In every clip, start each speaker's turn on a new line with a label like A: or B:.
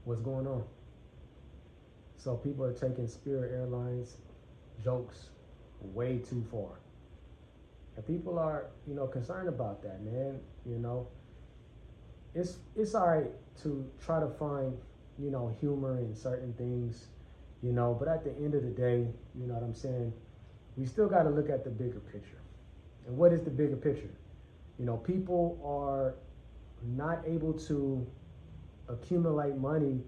A: what's going on. So people are taking Spirit Airlines jokes way too far. And people are, concerned about that, man. It's all right to try to find, humor in certain things, but at the end of the day, you know what I'm saying? We still got to look at the bigger picture. And what is the bigger picture? People are not able to accumulate money,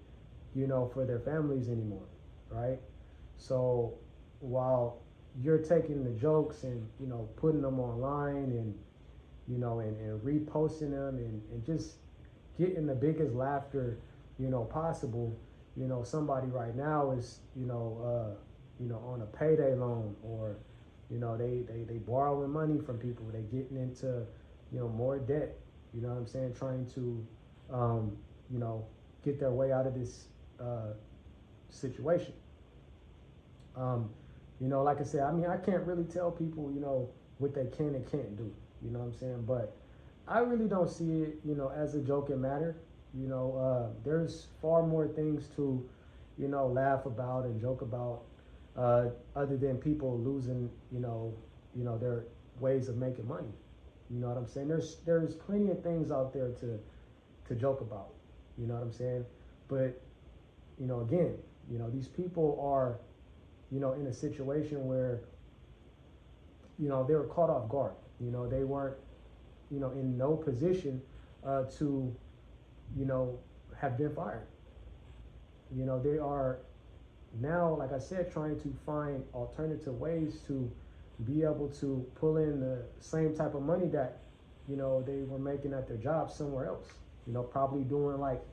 A: for their families anymore, right? So while you're taking the jokes and, putting them online and, and reposting them and just getting the biggest laughter, possible, somebody right now is, on a payday loan, or, they borrowing money from people. They getting into, more debt, you know what I'm saying? Trying to, get their way out of this situation. Like I said, I can't really tell people, what they can and can't do, you know what I'm saying? But I really don't see it, as a joking matter. There's far more things to, laugh about and joke about, other than people losing, their ways of making money. You know what I'm saying? There's plenty of things out there to joke about. You know what I'm saying? But, again, these people are, in a situation where, they were caught off guard. They weren't, in no position to, have been fired. They are now, like I said, trying to find alternative ways to be able to pull in the same type of money that, they were making at their job somewhere else. Probably doing like,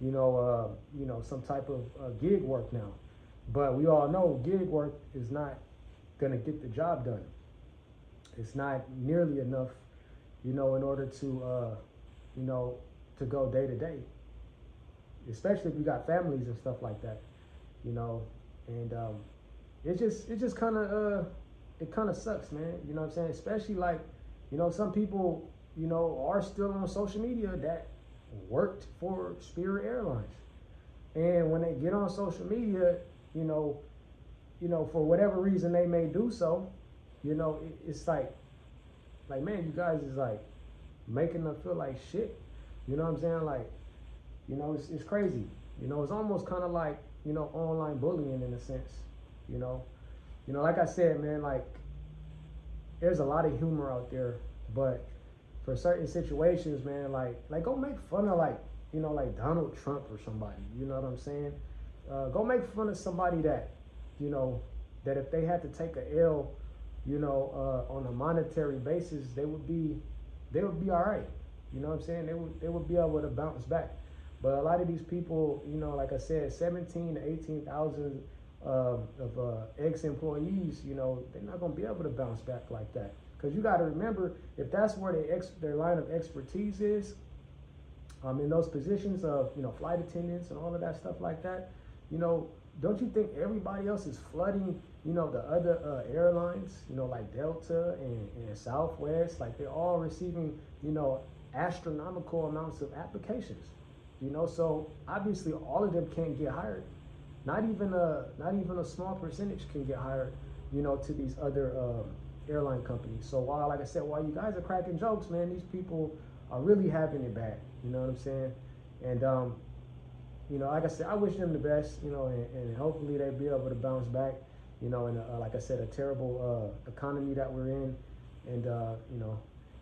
A: some type of gig work now. But we all know gig work is not gonna get the job done. It's not nearly enough, in order to, to go day to day. Especially if you got families and stuff like that, and it just kind of it kind of sucks, man. You know what I'm saying? Especially like, some people, are still on social media that worked for Spirit Airlines, and when they get on social media, for whatever reason they may do so, it's like, man, you guys is like making them feel like shit. You know what I'm saying? Like, it's crazy. It's almost kind of like, online bullying in a sense, like I said, man, like there's a lot of humor out there, but for certain situations, man, like go make fun of like Donald Trump or somebody, you know what I'm saying? Go make fun of somebody that, that if they had to take a L, on a monetary basis, they would be all right. You know what I'm saying? They would be able to bounce back. But a lot of these people, like I said, 17 to 18,000 of ex-employees, they're not going to be able to bounce back like that. Because you got to remember, if that's where their line of expertise is, in those positions of, flight attendants and all of that stuff like that, don't you think everybody else is flooding, the other airlines, like Delta and Southwest, like they're all receiving, astronomical amounts of applications. So obviously all of them can't get hired. Not even a small percentage can get hired, to these other airline companies. So while you guys are cracking jokes, man, these people are really having it bad. You know what I'm saying? And like I said, I wish them the best. And hopefully they'll be able to bounce back. In like I said, a terrible economy that we're in, and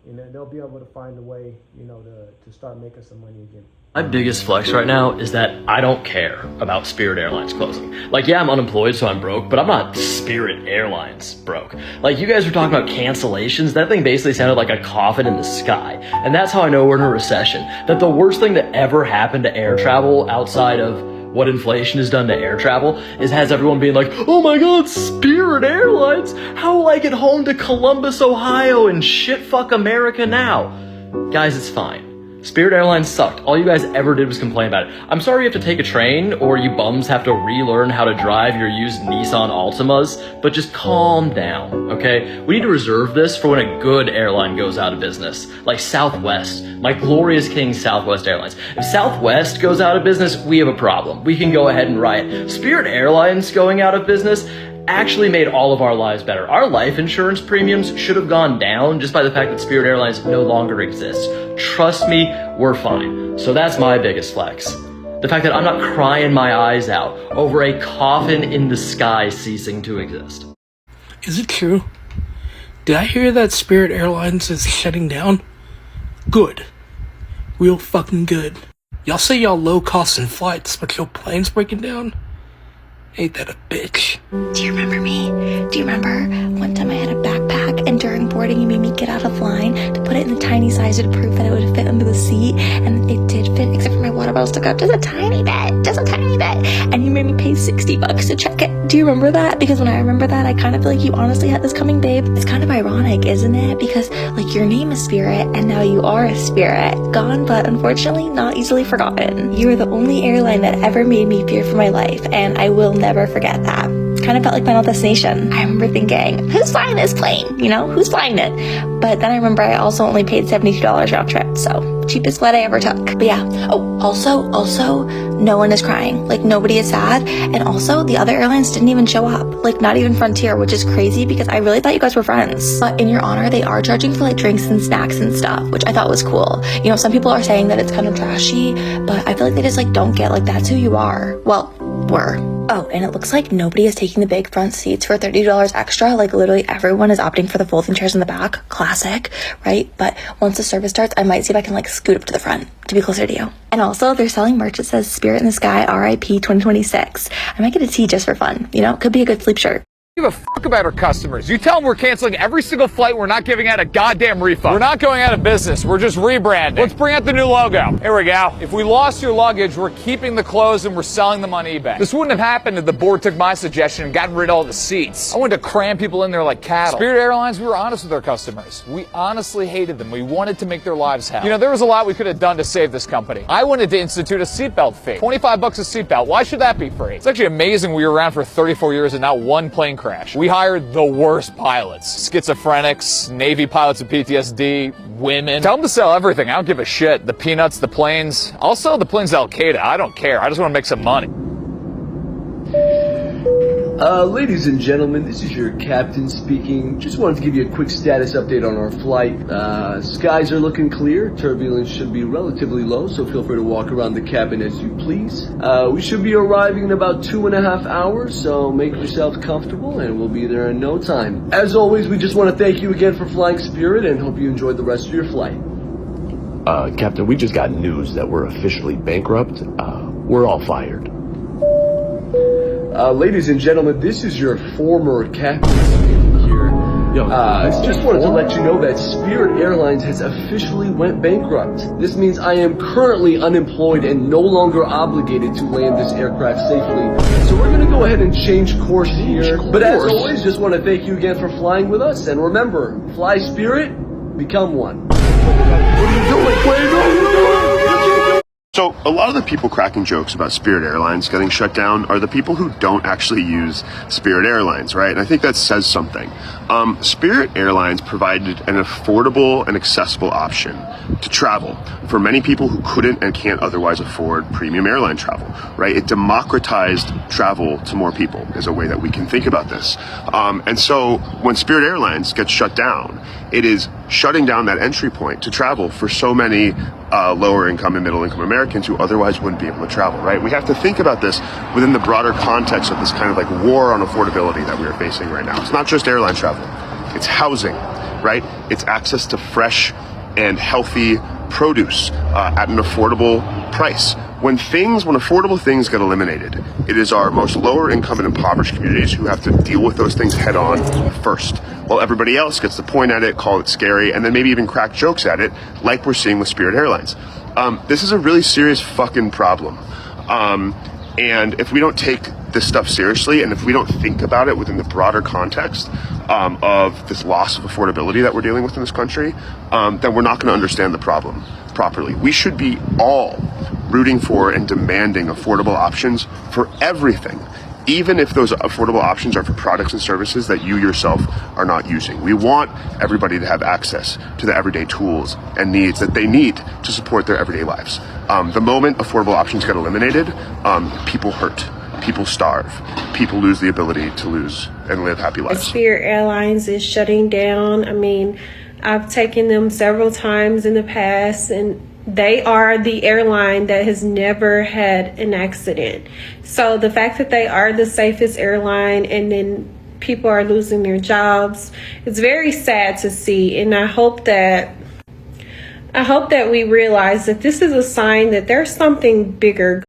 A: and they'll be able to find a way, to start making some money again.
B: My biggest flex right now is that I don't care about Spirit Airlines closing. Like, yeah, I'm unemployed, so I'm broke, but I'm not Spirit Airlines broke. Like, you guys were talking about cancellations. That thing basically sounded like a coffin in the sky. And that's how I know we're in a recession. That the worst thing that ever happened to air travel outside of what inflation has done to air travel has everyone being like, oh my God, Spirit Airlines? How will I get home to Columbus, Ohio and shit fuck America now? Guys, it's fine. Spirit Airlines sucked. All you guys ever did was complain about it. I'm sorry you have to take a train, or you bums have to relearn how to drive your used Nissan Altimas, but just calm down, okay? We need to reserve this for when a good airline goes out of business, like Southwest, my glorious king Southwest Airlines. If Southwest goes out of business, we have a problem. We can go ahead and riot. Spirit Airlines going out of business actually made all of our lives better. Our life insurance premiums should have gone down just by the fact that Spirit Airlines no longer exists. Trust me, we're fine. So that's my biggest flex. The fact that I'm not crying my eyes out over a coffin in the sky ceasing to exist.
C: Is it true? Did I hear that Spirit Airlines is shutting down? Good. Real fucking good. Y'all say y'all low cost in flights, but your plane's breaking down? Ain't that a bitch?
D: Do you remember me? Do you remember one time I had a backpack and during boarding you made me get out of line to put it in the tiny size to prove that it would fit under the seat, and it did fit except for my water bottle stuck out just a tiny bit, and you made me pay $60 to check it. Do you remember that? Because when I remember that, I kind of feel like you honestly had this coming, babe. It's kind of ironic, isn't it? Because like your name is Spirit and now you are a spirit. Gone, but unfortunately not easily forgotten. You were the only airline that ever made me fear for my life, and I will never forget that. Kind of felt like Final Destination. I remember thinking, who's flying this plane? You know, who's flying it? But then I remember I also only paid $72 round trip, so cheapest flight I ever took. But yeah. Oh, also, no one is crying. Like nobody is sad, and also the other airlines didn't even show up. Like not even Frontier, which is crazy because I really thought you guys were friends. But in your honor, they are charging for like drinks and snacks and stuff, which I thought was cool. You know, some people are saying that it's kind of trashy, but I feel like they just like don't get like that's who you are. Well, were. Oh, and it looks like nobody is taking the big front seats for $30 extra. Like literally everyone is opting for the folding chairs in the back. Classic, right? But once the service starts, I might see if I can like scoot up to the front to be closer to you. And also they're selling merch that says Spirit in the Sky RIP 2026. I might get a tee just for fun. You know, could be a good sleep shirt.
E: Give a fuck about our customers. You tell them we're canceling every single flight. We're not giving out a goddamn refund. We're not going out of business. We're just rebranding. Let's bring out the new logo. Here we go. If we lost your luggage, we're keeping the clothes and we're selling them on eBay. This wouldn't have happened if the board took my suggestion and gotten rid of all the seats. I wanted to cram people in there like cattle. Spirit Airlines, we were honest with our customers. We honestly hated them. We wanted to make their lives hell. You know, there was a lot we could have done to save this company. I wanted to institute a seatbelt fee. $25 a seatbelt. Why should that be free? It's actually amazing we were around for 34 years and not one plane crash. We hired the worst pilots. Schizophrenics, Navy pilots with PTSD, women. Tell them to sell everything. I don't give a shit. The peanuts, the planes. I'll sell the planes to Al-Qaeda. I don't care. I just want to make some money.
F: Ladies and gentlemen, this is your captain speaking. Just wanted to give you a quick status update on our flight. Skies are looking clear. Turbulence should be relatively low, so feel free to walk around the cabin as you please. We should be arriving in about 2.5 hours, so make yourself comfortable and we'll be there in no time. As always, we just want to thank you again for flying Spirit and hope you enjoyed the rest of your flight.
G: Captain, we just got news that we're officially bankrupt. We're all fired.
F: Ladies and gentlemen, this is your former captain speaking here. Just wanted to let you know that Spirit Airlines has officially went bankrupt. This means I am currently unemployed and no longer obligated to land this aircraft safely. So we're going to go ahead and change course here. But as always, just want to thank you again for flying with us. And remember, fly Spirit, become one. What are you doing?
H: So a lot of the people cracking jokes about Spirit Airlines getting shut down are the people who don't actually use Spirit Airlines, right? And I think that says something. Spirit Airlines provided an affordable and accessible option to travel for many people who couldn't and can't otherwise afford premium airline travel, right? It democratized travel to more people is a way that we can think about this. And so when Spirit Airlines gets shut down, it is shutting down that entry point to travel for so many lower income and middle income Americans who otherwise wouldn't be able to travel, right? We have to think about this within the broader context of this kind of like war on affordability that we are facing right now. It's not just airline travel, it's housing, right? It's access to fresh and healthy produce at an affordable price. When affordable things get eliminated, it is our most lower income and impoverished communities who have to deal with those things head on first, while everybody else gets to point at it, call it scary, and then maybe even crack jokes at it, like we're seeing with Spirit Airlines. This is a really serious fucking problem. And if we don't take this stuff seriously, and if we don't think about it within the broader context of this loss of affordability that we're dealing with in this country, then we're not going to understand the problem properly. We should be all rooting for and demanding affordable options for everything, even if those affordable options are for products and services that you yourself are not using. We want everybody to have access to the everyday tools and needs that they need to support their everyday lives. The moment affordable options get eliminated, people hurt, people starve, people lose the ability to lose and live happy lives.
I: Spirit Airlines is shutting down. I mean, I've taken them several times in the past, and they are the airline that has never had an accident. So the fact that they are the safest airline and then people are losing their jobs, it's very sad to see. And I hope that we realize that this is a sign that there's something bigger